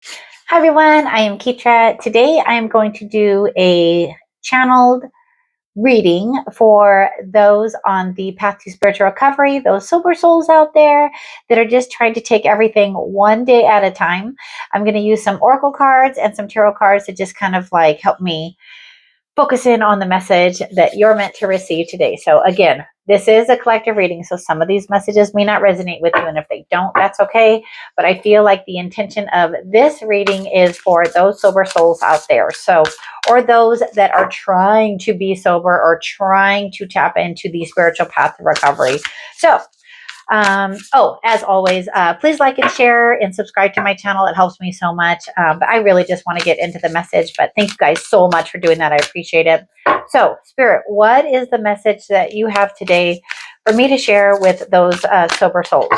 Hi everyone, I am Ketra. Today I am going to do a channeled reading for those on the path to spiritual recovery, those sober souls out there that are just trying to take everything one day at a time. I'm going to use some oracle cards and some tarot cards to just kind of like help me focus in on the message that you're meant to receive today. So again, this is a collective reading, so some of these messages may not resonate with you, and if they don't, that's okay. But I feel like the intention of this reading is for those sober souls out there, or those that are trying to be sober or trying to tap into the spiritual path of recovery. So as always, please like and share and subscribe to my channel. It helps me so much. But I really just want to get into the message. But thank you guys so much for doing that. I appreciate it. So, Spirit, what is the message that you have today for me to share with those sober souls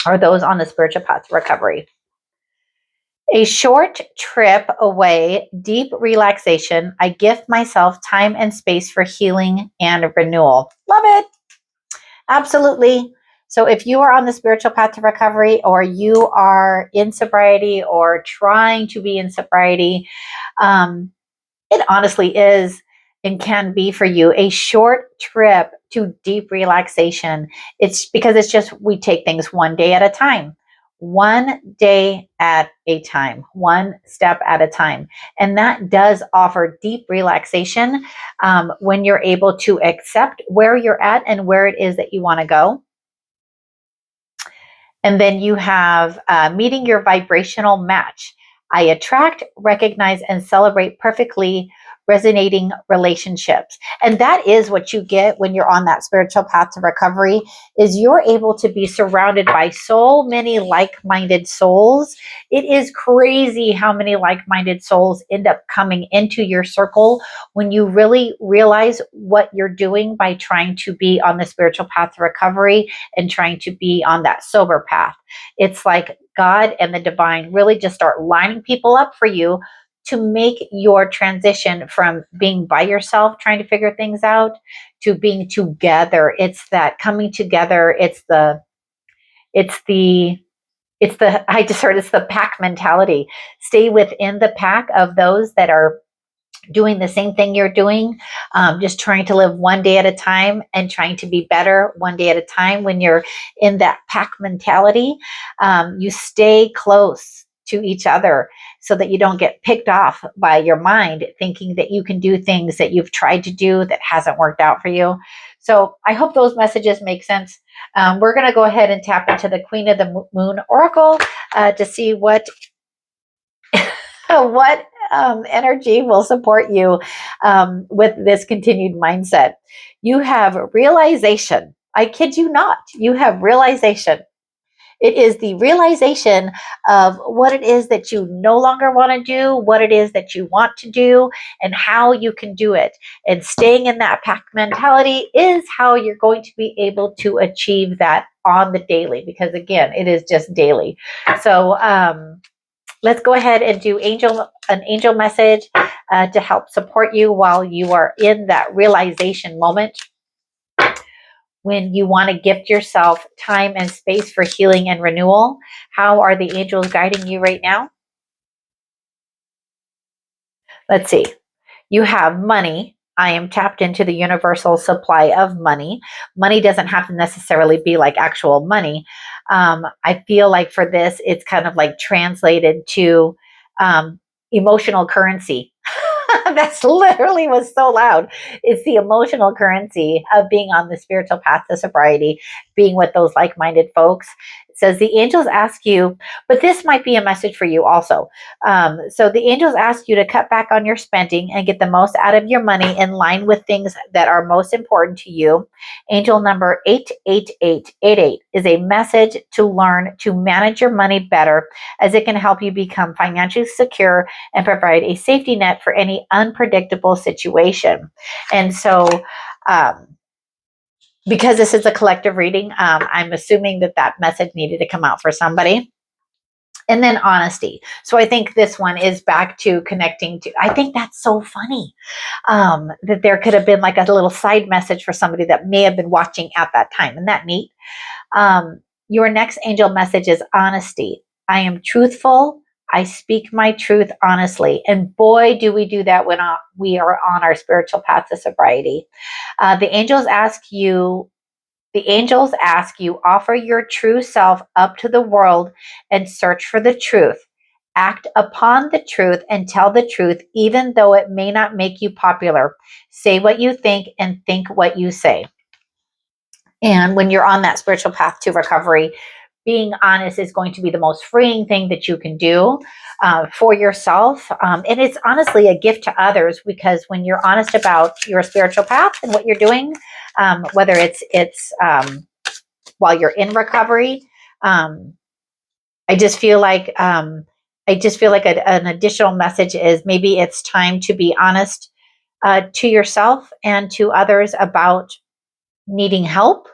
or those on the spiritual path to recovery? A short trip away, deep relaxation. I gift myself time and space for healing and renewal. Love it. Absolutely. So if you are on the spiritual path to recovery, or you are in sobriety or trying to be in sobriety, it honestly is and can be for you a short trip to deep relaxation. It's because it's just, we take things one day at a time. One day at a time, one step at a time. And that does offer deep relaxation when you're able to accept where you're at and where it is that you want to go. And then you have meeting your vibrational match. I attract, recognize, and celebrate perfectly resonating relationships. And that is what you get when you're on that spiritual path to recovery, is you're able to be surrounded by so many like-minded souls. It is crazy how many like-minded souls end up coming into your circle when you really realize what you're doing by trying to be on the spiritual path to recovery and trying to be on that sober path. It's like God and the divine really just start lining people up for you to make your transition from being by yourself trying to figure things out to being together. It's that coming together. It's the I just heard it's the pack mentality. Stay within the pack of those that are doing the same thing you're doing, just trying to live one day at a time and trying to be better one day at a time. When you're in that pack mentality, you stay close to each other so that you don't get picked off by your mind thinking that you can do things that you've tried to do that hasn't worked out for you. So I hope those messages make sense. We're going to go ahead and tap into the Queen of the Moon Oracle to see what energy will support you with this continued mindset. You have realization. I kid you not. You have realization. It is the realization of what it is that you no longer want to do, what it is that you want to do, and how you can do it. And staying in that pack mentality is how you're going to be able to achieve that on the daily, because again, it is just daily. So, let's go ahead and do an angel message to help support you while you are in that realization moment, when you want to gift yourself time and space for healing and renewal. How are the angels guiding you right now? Let's see. You have money. I am tapped into the universal supply of money. Money doesn't have to necessarily be like actual money. I feel like for this, it's kind of like translated to emotional currency. That's literally was so loud. It's the emotional currency of being on the spiritual path to sobriety, being with those like-minded folks. It says the angels ask you, but this might be a message for you also. So the angels ask you to cut back on your spending and get the most out of your money in line with things that are most important to you. Angel number 88888 is a message to learn to manage your money better, as it can help you become financially secure and provide a safety net for any unpredictable situation. And so, because this is a collective reading, I'm assuming that message needed to come out for somebody. And then honesty. So I think this one is back to connecting to, I think that's so funny, that there could have been like a little side message for somebody that may have been watching at that time. Isn't that neat? Your next angel message is honesty. I am truthful. I speak my truth honestly. And boy, do we do that when we are on our spiritual path to sobriety. The angels ask you, offer your true self up to the world and search for the truth. Act upon the truth and tell the truth, even though it may not make you popular. Say what you think and think what you say. And when you're on that spiritual path to recovery, being honest is going to be the most freeing thing that you can do for yourself. And it's honestly a gift to others, because when you're honest about your spiritual path and what you're doing, whether it's while you're in recovery, I just feel like an additional message is maybe it's time to be honest to yourself and to others about needing help.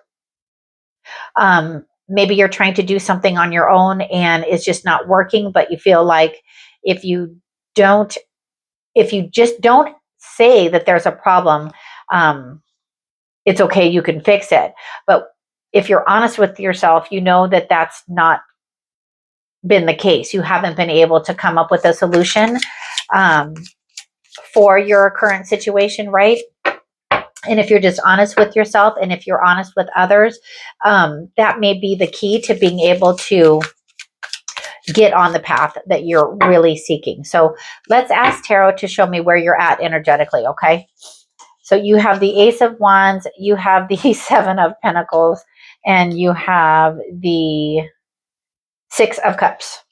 Maybe you're trying to do something on your own and it's just not working, but you feel like if you don't, if you just don't say that there's a problem, it's okay, you can fix it. But if you're honest with yourself, you know that that's not been the case. You haven't been able to come up with a solution for your current situation, right? And if you're just honest with yourself and if you're honest with others, that may be the key to being able to get on the path that you're really seeking. So let's ask Tarot to show me where you're at energetically, okay? So you have the Ace of Wands, you have the Seven of Pentacles, and you have the Six of Cups.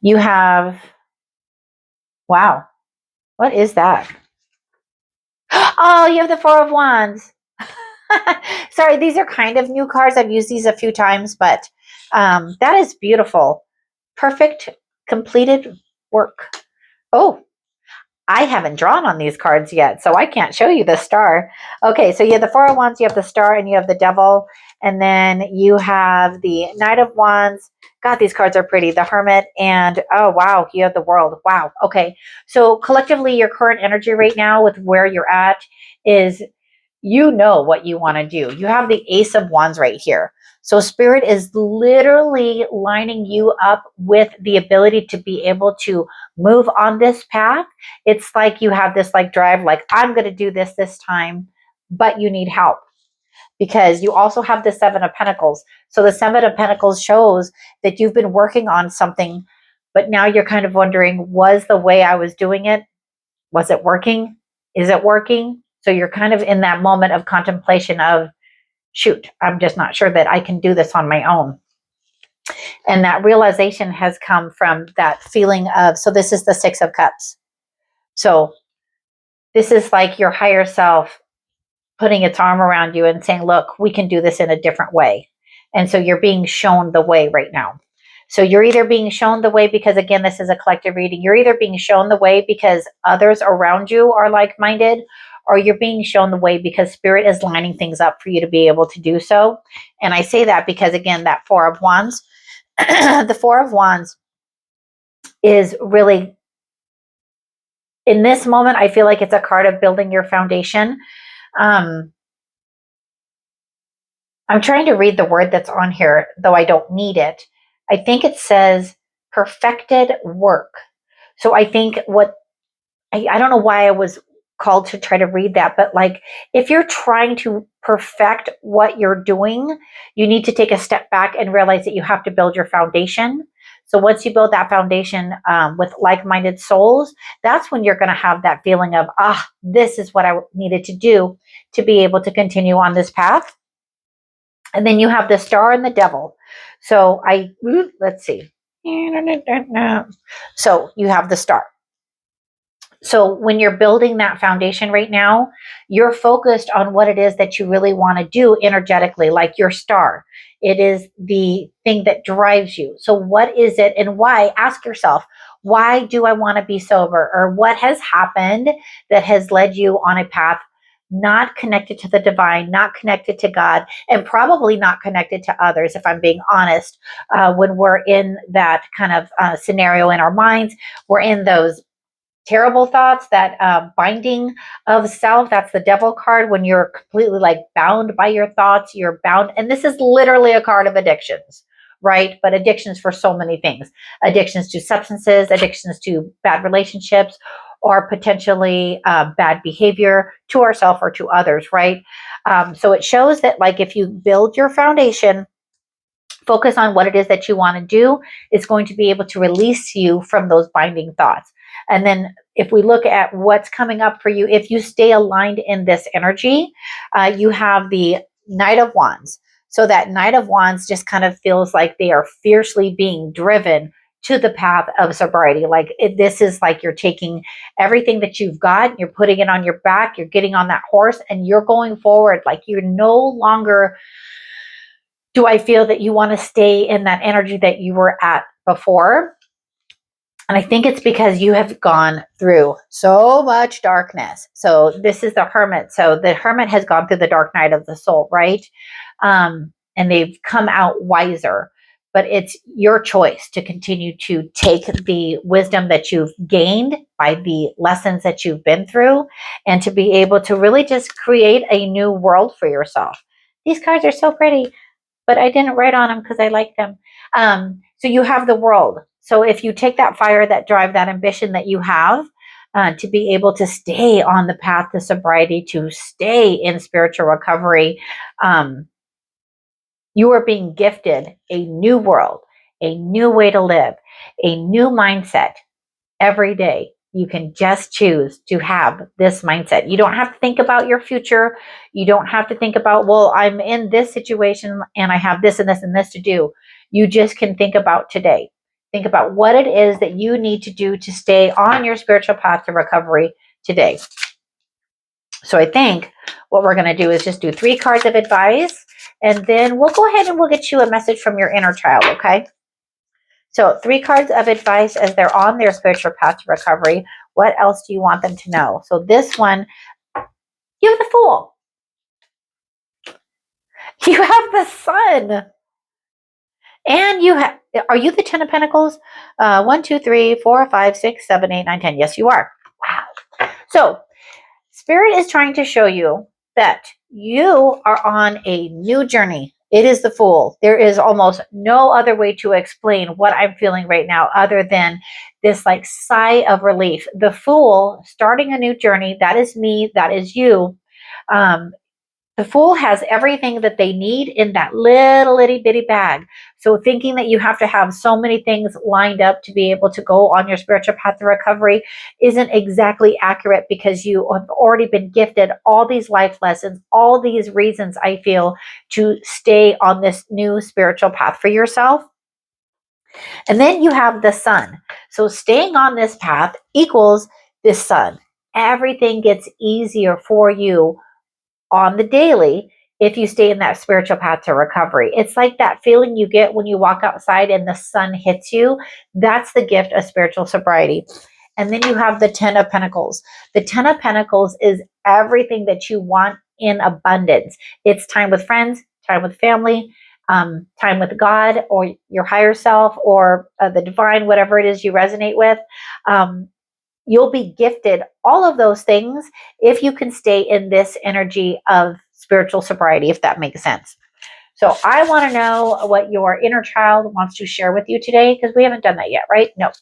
You have, wow, what is that? Oh, you have the Four of Wands. Sorry, these are kind of new cards. I've used these a few times, but that is beautiful. Perfect, completed work. Oh, I haven't drawn on these cards yet, so I can't show you the star. Okay, so you have the Four of Wands, you have the star, and you have the Devil. And then you have the Knight of Wands. God, these cards are pretty. The Hermit, and oh, wow, you have the World. Wow, okay. So collectively, your current energy right now with where you're at is, you know what you want to do. You have the Ace of Wands right here. So Spirit is literally lining you up with the ability to be able to move on this path. It's like you have this like drive, like I'm going to do this time, but you need help because you also have the Seven of Pentacles. So the Seven of Pentacles shows that you've been working on something, but now you're kind of wondering, was the way I was doing it, was it working? Is it working? So you're kind of in that moment of contemplation of, shoot, I'm just not sure that I can do this on my own. And that realization has come from that feeling of, so this is the Six of Cups. So this is like your higher self putting its arm around you and saying, look, we can do this in a different way. And so you're being shown the way right now. So you're either being shown the way because, again, this is a collective reading. You're either being shown the way because others around you are like-minded, or you're being shown the way because Spirit is lining things up for you to be able to do so. And I say that because, again, that Four of Wands, the Four of Wands is really, in this moment, I feel like it's a card of building your foundation. I'm trying to read the word that's on here, though I don't need it. I think it says perfected work. So I think I don't know why I was called to try to read that, but like if you're trying to perfect what you're doing, you need to take a step back and realize that you have to build your foundation. So once you build that foundation with like-minded souls, that's when you're going to have that feeling of, this is what I needed to do to be able to continue on this path. And then you have the Star and the Devil. So let's see. So you have the Star. So when you're building that foundation right now, you're focused on what it is that you really want to do energetically, like your star. It is the thing that drives you. So what is it and why? Ask yourself, why do I want to be sober? Or what has happened that has led you on a path not connected to the divine, not connected to God, and probably not connected to others, if I'm being honest. When we're in that kind of scenario in our minds, we're in those terrible thoughts, that binding of self. That's the devil card, when you're completely like bound by your thoughts. You're bound. And this is literally a card of addictions, right? But addictions for so many things: addictions to substances, addictions to bad relationships, or potentially bad behavior to ourselves or to others, right? So it shows that, like, if you build your foundation, focus on what it is that you want to do, it's going to be able to release you from those binding thoughts. And then if we look at what's coming up for you, if you stay aligned in this energy, you have the Knight of Wands. So that Knight of Wands just kind of feels like they are fiercely being driven to the path of sobriety. Like this is like you're taking everything that you've got, you're putting it on your back, you're getting on that horse, and you're going forward. Like you're no longer, do I feel that you want to stay in that energy that you were at before? And I think it's because you have gone through so much darkness. So this is the Hermit. So the Hermit has gone through the dark night of the soul, right? And they've come out wiser. But it's your choice to continue to take the wisdom that you've gained by the lessons that you've been through, and to be able to really just create a new world for yourself. These cards are so pretty, but I didn't write on them because I like them. So you have the world. So if you take that fire, that drive, that ambition that you have, to be able to stay on the path to sobriety, to stay in spiritual recovery, you are being gifted a new world, a new way to live, a new mindset every day. You can just choose to have this mindset. You don't have to think about your future. You don't have to think about, well, I'm in this situation and I have this and this and this to do. You just can think about today. Think about what it is that you need to do to stay on your spiritual path to recovery today. So I think what we're going to do is just do 3 cards of advice, and then we'll go ahead and we'll get you a message from your inner child, okay? So 3 cards of advice as they're on their spiritual path to recovery. What else do you want them to know? So this one, you have the Fool. You have the Sun. And you have, are you the 10 of Pentacles? 1, 2, 3, 4, 5, 6, 7, 8, 9, 10. Yes, you are. Wow. So Spirit is trying to show you that you are on a new journey. It is the Fool. There is almost no other way to explain what I'm feeling right now other than this like sigh of relief. The Fool starting a new journey. That is me. That is you. The Fool has everything that they need in that little itty bitty bag. So thinking that you have to have so many things lined up to be able to go on your spiritual path to recovery isn't exactly accurate, because you have already been gifted all these life lessons, all these reasons, I feel, to stay on this new spiritual path for yourself. And then you have the Sun. So staying on this path equals this Sun. Everything gets easier for you on the daily if you stay in that spiritual path to recovery. It's like that feeling you get when you walk outside and the sun hits you. That's the gift of spiritual sobriety. And then you have the 10 of Pentacles. The 10 of Pentacles is everything that you want in abundance. It's time with friends, time with family, time with God or your higher self, or the divine, whatever it is you resonate with. You'll be gifted all of those things if you can stay in this energy of spiritual sobriety, if that makes sense. So I want to know what your inner child wants to share with you today, because we haven't done that yet, right? No.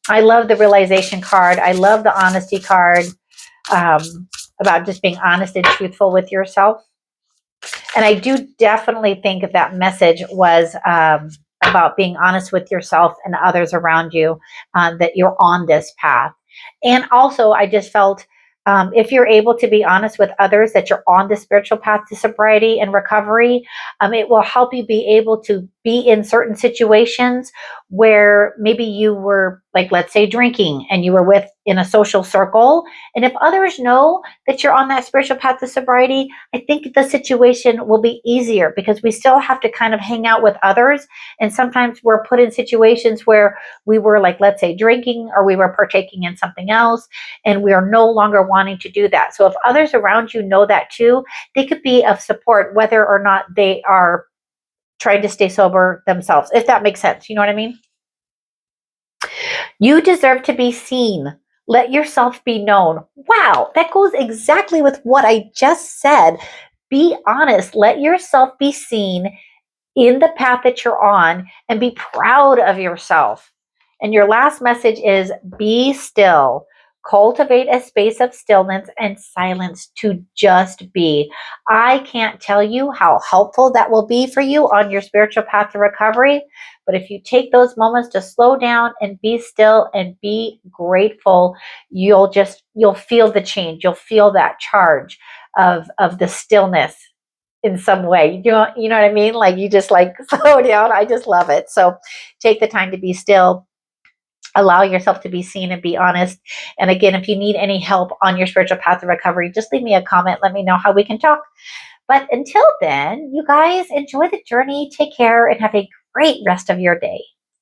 I love the realization card. I love the honesty card, about just being honest and truthful with yourself. And I do definitely think that message was about being honest with yourself and others around you, that you're on this path. And also, I just felt, if you're able to be honest with others that you're on the spiritual path to sobriety and recovery, it will help you be able to be in certain situations where maybe you were, like, let's say, drinking, and you were in a social circle. And if others know that you're on that spiritual path to sobriety, I think the situation will be easier, because we still have to kind of hang out with others. And sometimes we're put in situations where we were, like, let's say, drinking, or we were partaking in something else, and we are no longer wanting to do that. So if others around you know that too, they could be of support, whether or not they are trying to stay sober themselves, if that makes sense. You know what I mean? You deserve to be seen. Let yourself be known. Wow, that goes exactly with what I just said. Be honest. Let yourself be seen in the path that you're on and be proud of yourself. And your last message is be still. Cultivate a space of stillness and silence to just be. I can't tell you how helpful that will be for you on your spiritual path to recovery. But if you take those moments to slow down and be still and be grateful, you'll feel the change. You'll feel that charge of the stillness in some way. You know what I mean? Like you just like slow down. I just love it. So take the time to be still. Allow yourself to be seen and be honest. And again, if you need any help on your spiritual path to recovery, just leave me a comment. Let me know how we can talk. But until then, you guys enjoy the journey, take care, and have a great rest of your day.